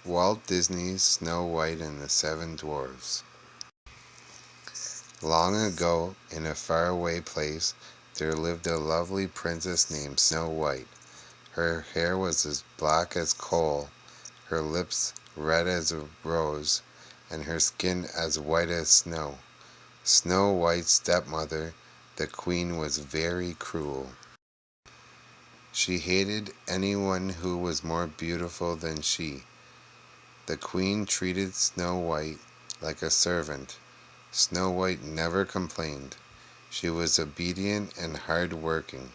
Walt Disney's Snow White and the Seven Dwarfs. Long ago, in a faraway place, there lived a lovely princess named Snow White. Her hair was as black as coal, her lips red as a rose, and her skin as white as snow. Snow White's stepmother, the queen, was very cruel. She hated anyone who was more beautiful than she. The queen treated Snow White like a servant. Snow White never complained. She was obedient and hard-working,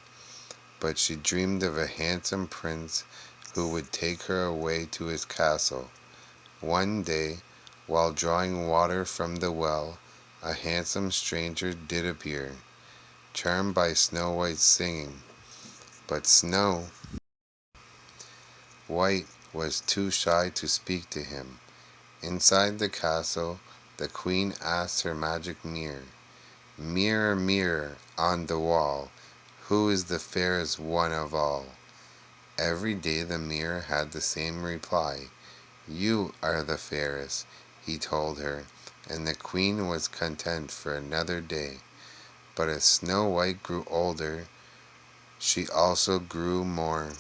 but she dreamed of a handsome prince who would take her away to his castle. One day, while drawing water from the well, a handsome stranger did appear, charmed by Snow White's singing. But Snow White was too shy to speak to him. Inside the castle, the queen asked her magic mirror, "Mirror, mirror on the wall, who is the fairest one of all?" Every day the mirror had the same reply. "You are the fairest," he told her, and the queen was content for another day. But as Snow White grew older, she also grew more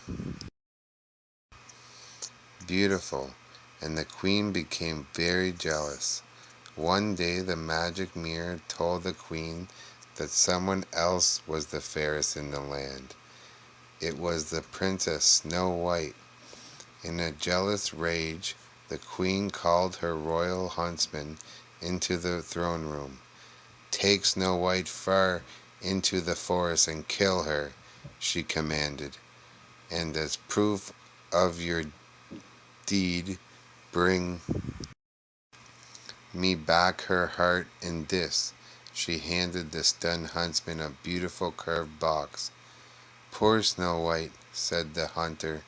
beautiful, and the queen became very jealous. One day the magic mirror told the queen that someone else was the fairest in the land. It was the Princess Snow White. In a jealous rage, the queen called her royal huntsman into the throne room. "Take Snow White far into the forest and kill her," she commanded. "And as proof of your deed, bring me back her heart in this." She handed the stunned huntsman a beautiful carved box. "Poor Snow White," said the hunter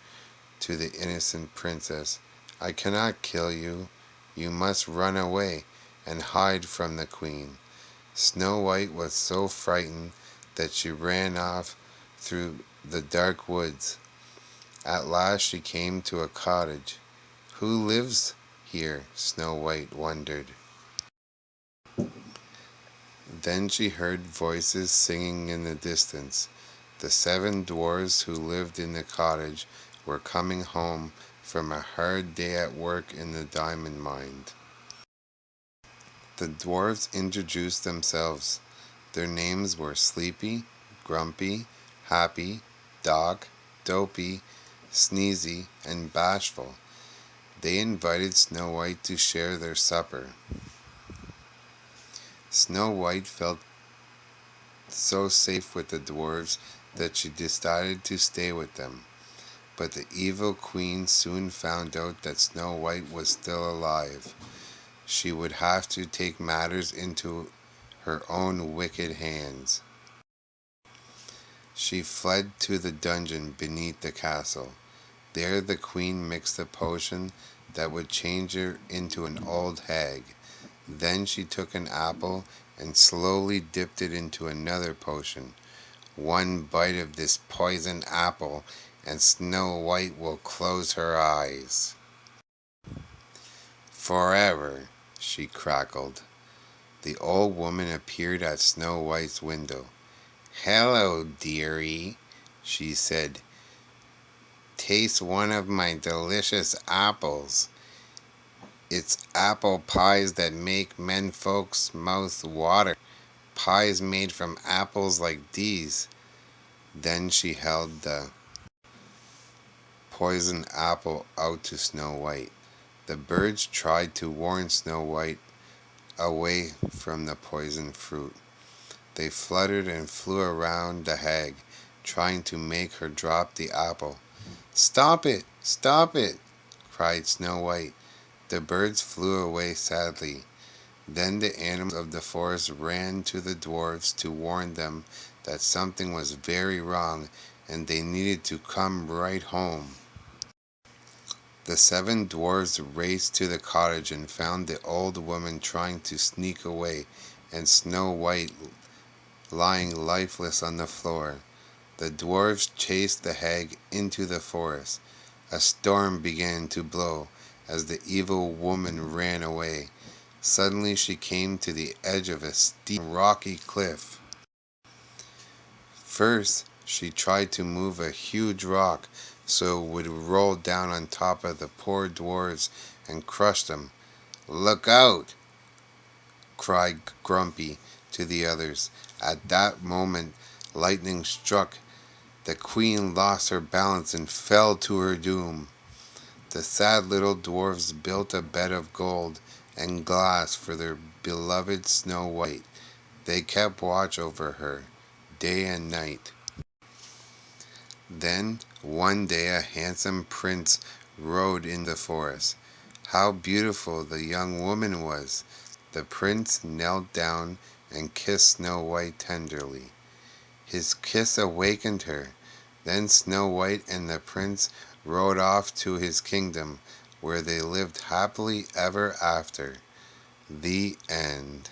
to the innocent princess, "I cannot kill you. You must run away and hide from the queen." Snow White was so frightened that she ran off through the dark woods. At last she came to a cottage. "Who lives here?" Snow White wondered. Then she heard voices singing in the distance. The seven dwarfs who lived in the cottage were coming home from a hard day at work in the diamond mine. The dwarfs introduced themselves. Their names were Sleepy, Grumpy, Happy, Doc, Dopey, Sneezy, and Bashful. They invited Snow White to share their supper. Snow White felt so safe with the dwarfs that she decided to stay with them. But the evil queen soon found out that Snow White was still alive. She would have to take matters into her own wicked hands. She fled to the dungeon beneath the castle. There the queen mixed a potion that would change her into an old hag. Then she took an apple and slowly dipped it into another potion. "One bite of this poisoned apple, and Snow White will close her eyes forever," she crackled. The old woman appeared at Snow White's window. "Hello, dearie," she said. "Taste one of my delicious apples. It's apple pies that make men folks' mouths water. Pies made from apples like these." Then she held the poisoned apple out to Snow White. The birds tried to warn Snow White away from the poisoned fruit. They fluttered and flew around the hag, trying to make her drop the apple. "Stop it! Stop it!" cried Snow White. The birds flew away sadly. Then the animals of the forest ran to the dwarfs to warn them that something was very wrong and they needed to come right home. The seven dwarfs raced to the cottage and found the old woman trying to sneak away and Snow White lying lifeless on the floor. The dwarfs chased the hag into the forest. A storm began to blow, as the evil woman ran away. Suddenly she came to the edge of a steep rocky cliff. First, she tried to move a huge rock so it would roll down on top of the poor dwarves and crush them. "Look out!" cried Grumpy to the others. At that moment, lightning struck. The queen lost her balance and fell to her doom. The sad little dwarfs built a bed of gold and glass for their beloved Snow White. They kept watch over her, day and night. Then, one day, a handsome prince rode in the forest. How beautiful the young woman was! The prince knelt down and kissed Snow White tenderly. His kiss awakened her. Then Snow White and the prince rode off to his kingdom, where they lived happily ever after. The end.